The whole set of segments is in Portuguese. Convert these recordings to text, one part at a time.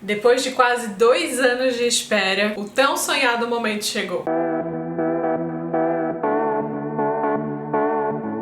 Depois de quase 2 anos de espera, o tão sonhado momento chegou.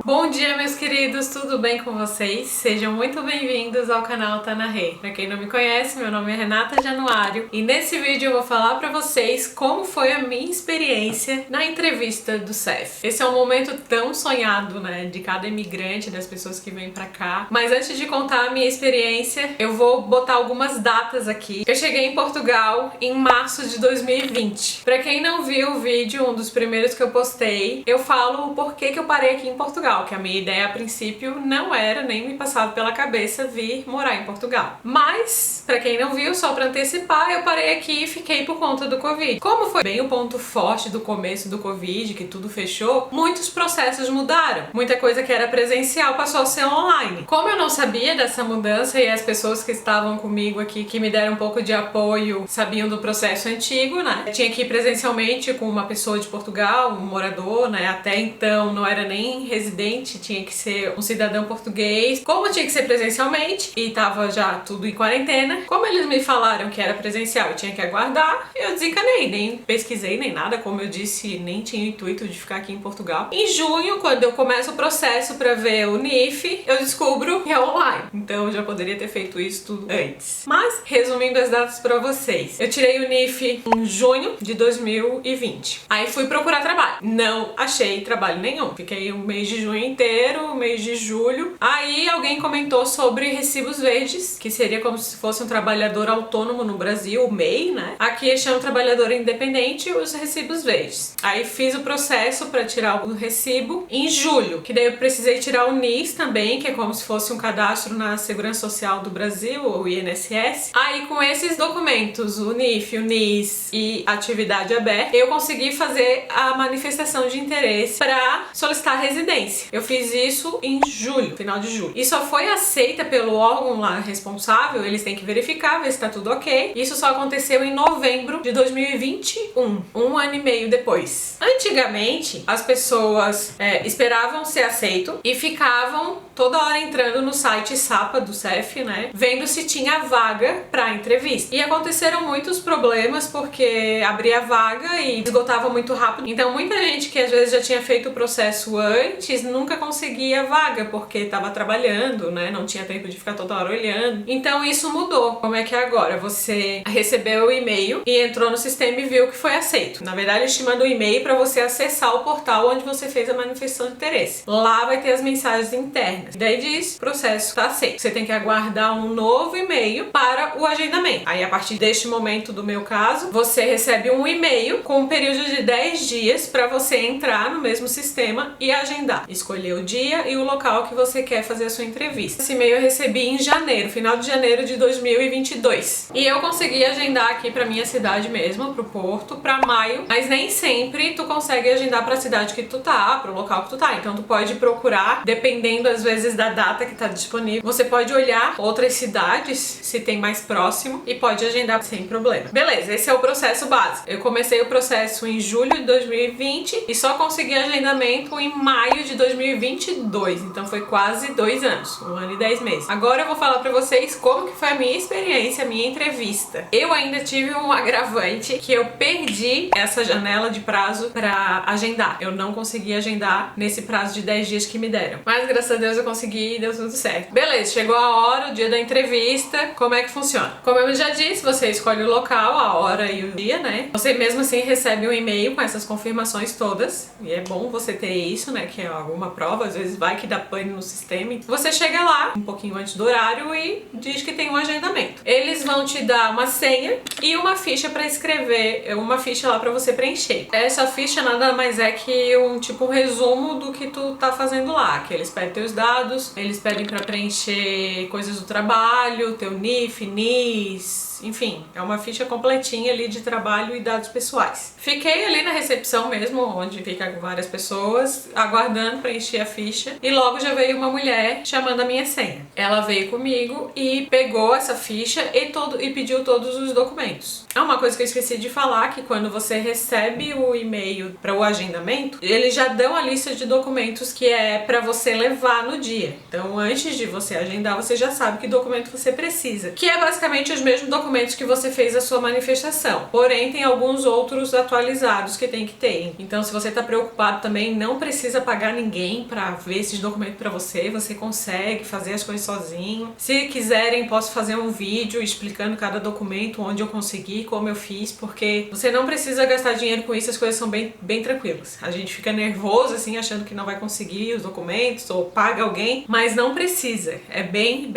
Bom dia, meus queridos, tudo bem com vocês? Sejam muito bem-vindos ao canal Tá na Rê. Pra quem não me conhece, meu nome é Renata Januário e nesse vídeo eu vou falar pra vocês como foi a minha experiência na entrevista do CEF. Esse é um momento tão sonhado, né, de cada imigrante, das pessoas que vêm pra cá. Mas antes de contar a minha experiência, eu vou botar algumas datas aqui. Eu cheguei em Portugal em março de 2020. Pra quem não viu o vídeo, um dos primeiros que eu postei, eu falo o porquê que eu parei aqui em Portugal, que a minha ideia a princípio não era, nem me passava pela cabeça vir morar em Portugal. Mas, pra quem não viu, só pra antecipar, eu parei aqui e fiquei por conta do Covid. Como foi bem o ponto forte do começo do Covid, que tudo fechou, muitos processos mudaram. Muita coisa que era presencial passou a ser online. Como eu não sabia dessa mudança e as pessoas que estavam comigo aqui, que me deram um pouco de apoio, sabiam do processo antigo, né? Eu tinha que ir presencialmente com uma pessoa de Portugal, um morador, né? Até então não era nem residente, tinha que ser um cidadão português. Como tinha que ser presencialmente e tava já tudo em quarentena, como eles me falaram que era presencial e tinha que aguardar, eu desencanei, nem pesquisei nem nada, como eu disse, nem tinha o intuito de ficar aqui em Portugal. Em junho, quando eu começo o processo pra ver o NIF, eu descubro que é online. Então eu já poderia ter feito isso tudo antes. Mas, resumindo as datas pra vocês, eu tirei o NIF em junho de 2020. Aí fui procurar trabalho. Não achei trabalho nenhum. Fiquei um mês de junho inteiro, o mês de julho. Aí alguém comentou sobre recibos verdes, que seria como se fosse um trabalhador autônomo no Brasil, o MEI, né? Aqui chama trabalhador independente os recibos verdes. Aí fiz o processo para tirar o recibo em julho, que daí eu precisei tirar o NIS também, que é como se fosse um cadastro na Segurança Social do Brasil, ou INSS. Aí com esses documentos, o NIF, o NIS e atividade aberta, eu consegui fazer a manifestação de interesse para solicitar residência. Eu fiz isso em julho, final de julho. E só foi aceita pelo órgão lá responsável, eles têm que verificar, ver se tá tudo ok. Isso só aconteceu em novembro de 2021, um ano e meio depois. Antigamente, as pessoas esperavam ser aceito e ficavam toda hora entrando no site SAPA do CEF, né, vendo se tinha vaga pra entrevista. E aconteceram muitos problemas porque abria vaga e esgotava muito rápido. Então muita gente que às vezes já tinha feito o processo antes nunca conseguia vaga porque estava trabalhando, né, não tinha tempo de ficar toda hora olhando. Então isso mudou. Como é que é agora? Você recebeu o e-mail e entrou no sistema e viu que foi aceito. Na verdade, eles te mandam um e-mail para você acessar o portal onde você fez a manifestação de interesse. Lá vai ter as mensagens internas. Daí diz, processo está aceito. Você tem que aguardar um novo e-mail para o agendamento. Aí, a partir deste momento do meu caso, você recebe um e-mail com um período de 10 dias para você entrar no mesmo sistema e agendar. Escolher o dia e o local que você quer fazer a sua entrevista. Esse e-mail eu recebi em janeiro, final de janeiro de 2022. E eu consegui agendar aqui para minha cidade mesmo, pro Porto, para maio, mas nem sempre tu consegue agendar para a cidade que tu tá, pro local que tu tá. Então tu pode procurar, dependendo às vezes da data que tá disponível. Você pode olhar outras cidades, se tem mais próximo, e pode agendar sem problema. Beleza, esse é o processo básico. Eu comecei o processo em julho de 2020 e só consegui agendamento em maio de 2022. Então foi quase 2 anos, 1 ano e 10 meses. Agora eu vou falar pra vocês como que foi a minha experiência, a minha entrevista. Eu ainda tive um agravante que eu perdi essa janela de prazo pra agendar. Eu não consegui agendar nesse prazo de 10 dias que me deram. Mas graças a Deus eu consegui e deu tudo certo. Beleza, chegou a hora, o dia da entrevista. Como é que funciona? Como eu já disse, você escolhe o local, a hora e o dia, né? Você mesmo assim recebe um e-mail com essas confirmações todas. E é bom você ter isso, né? Que é alguma prova, às vezes vai que dá pane no sistema. Você chega lá um pouquinho antes do horário e diz que tem um agendamento. Eles vão te dar uma senha e uma ficha pra escrever, uma ficha lá pra você preencher. Essa ficha nada mais é que um resumo do que tu tá fazendo lá, que eles pedem teus dados, eles pedem pra preencher coisas do trabalho, teu NIF, NIS, enfim, é uma ficha completinha ali de trabalho e dados pessoais. Fiquei ali na recepção mesmo, onde fica várias pessoas, aguardando preencher a ficha, e logo já veio uma mulher chamando a minha senha. Ela veio comigo e pegou essa ficha e pediu todos os documentos. É uma coisa que eu esqueci de falar, que quando você recebe o e-mail para o agendamento, eles já dão a lista de documentos que é para você levar no dia. Então, antes de você agendar, você já sabe que documento você precisa, que é basicamente os mesmos documentos documentos que você fez a sua manifestação. Porém, tem alguns outros atualizados que tem que ter. Então, se você tá preocupado também, não precisa pagar ninguém pra ver esses documentos pra você. Você consegue fazer as coisas sozinho. Se quiserem, posso fazer um vídeo explicando cada documento, onde eu consegui, como eu fiz, porque você não precisa gastar dinheiro com isso, as coisas são bem tranquilas. A gente fica nervoso, assim, achando que não vai conseguir os documentos, ou paga alguém, mas não precisa. É bem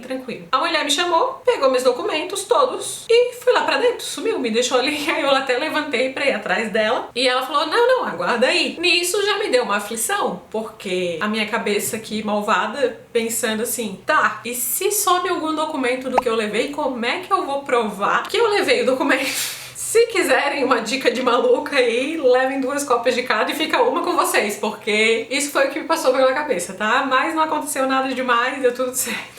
tranquilo. A mulher me chamou, pegou meus documentos todos e fui lá pra dentro, sumiu, me deixou ali. Aí eu até levantei pra ir atrás dela e ela falou, não, aguarda aí. Nisso já me deu uma aflição, porque a minha cabeça aqui malvada, pensando assim, tá, e se some algum documento do que eu levei, como é que eu vou provar que eu levei o documento? Se quiserem uma dica de maluca aí, levem 2 cópias de cada e fica uma com vocês, porque isso foi o que me passou pela cabeça, tá? Mas não aconteceu nada demais, deu tudo certo.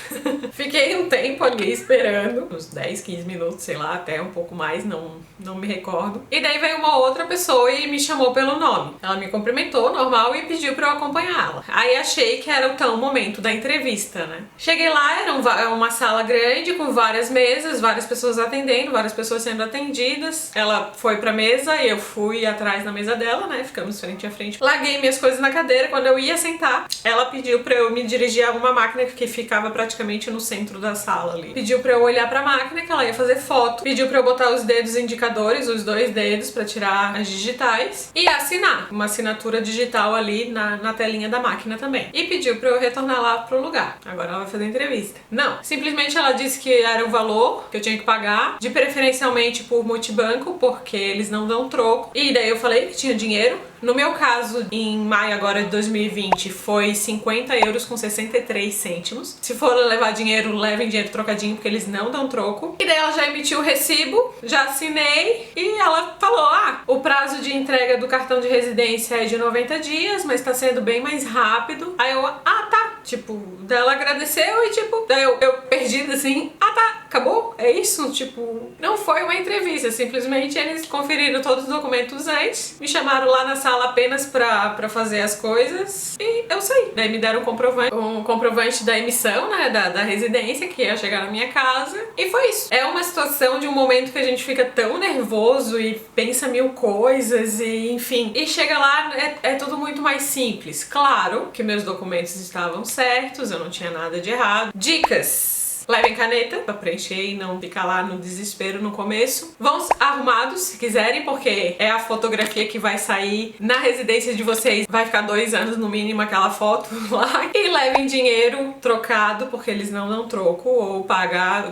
Fiquei um tempo ali esperando, uns 10, 15 minutos, sei lá, até um pouco mais, não me recordo. E daí veio uma outra pessoa e me chamou pelo nome. Ela me cumprimentou, normal, e pediu pra eu acompanhá-la. Aí achei que era o momento da entrevista, né? Cheguei lá, era uma sala grande com várias mesas, várias pessoas atendendo, várias pessoas sendo atendidas. Ela foi pra mesa e eu fui atrás na mesa dela, né? Ficamos frente a frente. Larguei minhas coisas na cadeira. Quando eu ia sentar, ela pediu pra eu me dirigir a uma máquina que ficava praticamente no centro da sala ali. Pediu pra eu olhar pra máquina, que ela ia fazer foto. Pediu pra eu botar os dedos indicadores, os 2 dedos, pra tirar as digitais. E assinar. Uma assinatura digital ali na telinha da máquina também. E pediu pra eu retornar lá pro lugar. Agora ela vai fazer a entrevista. Não. Simplesmente ela disse que era o valor que eu tinha que pagar, de preferencialmente por multibanco, porque eles não dão troco. E daí eu falei que tinha dinheiro. No meu caso, em maio agora de 2020, foi 50 euros com 63 cêntimos. Se for levar dinheiro, levem dinheiro trocadinho, porque eles não dão troco. E daí ela já emitiu o recibo, já assinei, e ela falou, o prazo de entrega do cartão de residência é de 90 dias, mas tá sendo bem mais rápido. Aí eu, tá. Tipo, daí ela agradeceu e tipo, daí eu perdida assim, tá, acabou? É isso? Tipo, não foi uma entrevista, simplesmente eles conferiram todos os documentos antes, me chamaram lá na sala apenas pra fazer as coisas e eu saí. Daí me deram um comprovante da emissão, né, da residência, que ia chegar na minha casa, e foi isso. É uma situação de um momento que a gente fica tão nervoso e pensa mil coisas e enfim, e chega lá, é tudo muito mais simples. Claro que meus documentos estavam certos, eu não tinha nada de errado. Dicas: levem caneta pra preencher e não ficar lá no desespero no começo. Vão arrumados se quiserem, porque é a fotografia que vai sair na residência de vocês. Vai ficar 2 anos no mínimo aquela foto lá. E levem dinheiro trocado, porque eles não dão troco, ou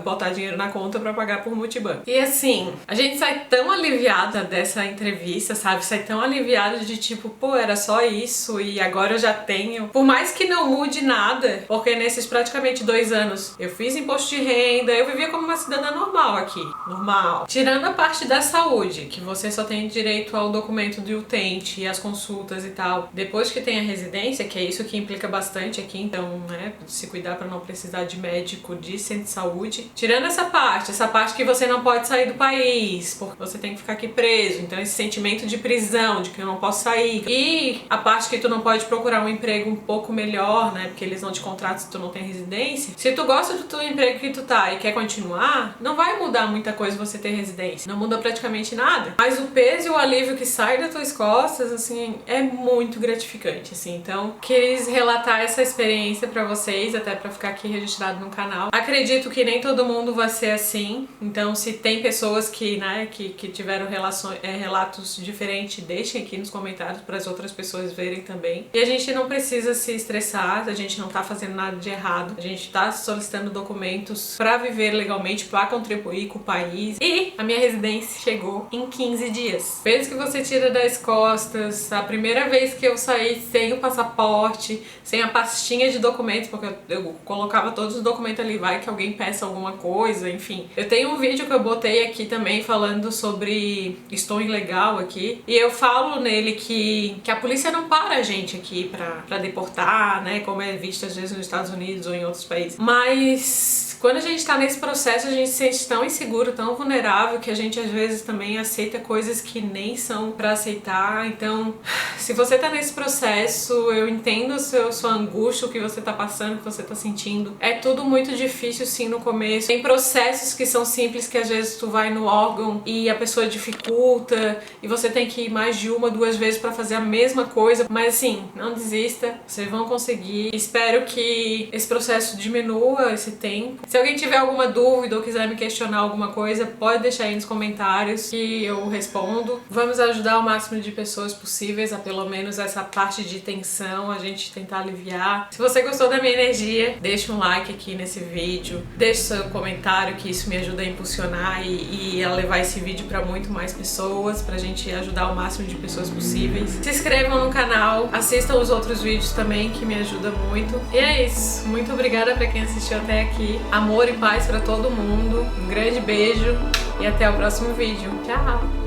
botar dinheiro na conta pra pagar por multibanco. E assim, a gente sai tão aliviada dessa entrevista, sabe? Sai tão aliviada de tipo, pô, era só isso e agora eu já tenho. Por mais que não mude nada, porque nesses praticamente 2 anos eu fiz imposto de renda, eu vivia como uma cidadã normal aqui, normal. Tirando a parte da saúde, que você só tem direito ao documento do utente e as consultas e tal. Depois que tem a residência, que é isso que implica bastante aqui, então, né, se cuidar para não precisar de médico, de centro de saúde. Tirando essa parte que você não pode sair do país, porque você tem que ficar aqui preso, então esse sentimento de prisão, de que eu não posso sair. E a parte que tu não pode procurar um emprego um pouco melhor, né, porque eles não te contratam se tu não tem residência. Se tu gosta do teu emprego que tu tá e quer continuar, não vai mudar muita coisa você ter residência. Não muda praticamente nada. Mas o peso e o alívio que sai das tuas costas, assim, é muito gratificante, assim. Então, quis relatar essa experiência pra vocês, até pra ficar aqui registrado no canal. Acredito que nem todo mundo vai ser assim. Então, se tem pessoas que, né, que tiveram relatos diferentes, deixem aqui nos comentários para as outras pessoas verem também. E a gente não precisa se estressar, a gente não tá fazendo nada de errado. A gente tá solicitando documentos para viver legalmente, para contribuir com o país. E a minha residência chegou em 15 dias. Peso que você tira das costas. A primeira vez que eu saí sem o passaporte, sem a pastinha de documentos, porque eu colocava todos os documentos ali, vai que alguém peça alguma coisa, enfim. Eu tenho um vídeo que eu botei aqui também falando sobre estou ilegal aqui, e eu falo nele que a polícia não para a gente aqui pra deportar, né, como é visto às vezes nos Estados Unidos ou em outros países. Mas Mas quando a gente tá nesse processo, a gente se sente tão inseguro, tão vulnerável, que a gente às vezes também aceita coisas que nem são pra aceitar. Então, se você tá nesse processo, eu entendo sua angústia, o que você tá passando, o que você tá sentindo. É tudo muito difícil sim no começo. Tem processos que são simples, que às vezes tu vai no órgão e a pessoa dificulta e você tem que ir mais de uma, duas vezes pra fazer a mesma coisa. Mas assim, não desista, vocês vão conseguir. Espero que esse processo diminua esse tempo. Se alguém tiver alguma dúvida ou quiser me questionar alguma coisa, pode deixar aí nos comentários que eu respondo. Vamos ajudar o máximo de pessoas possíveis a pelo menos essa parte de tensão, a gente tentar aliviar. Se você gostou da minha energia, deixa um like aqui nesse vídeo, deixa seu comentário, que isso me ajuda a impulsionar e a levar esse vídeo para muito mais pessoas, pra gente ajudar o máximo de pessoas possíveis. Se inscrevam no canal, assistam os outros vídeos também, que me ajuda muito. E é isso, muito obrigada pra quem assistiu até aqui. Amor e paz pra todo mundo, um grande beijo e até o próximo vídeo. Tchau!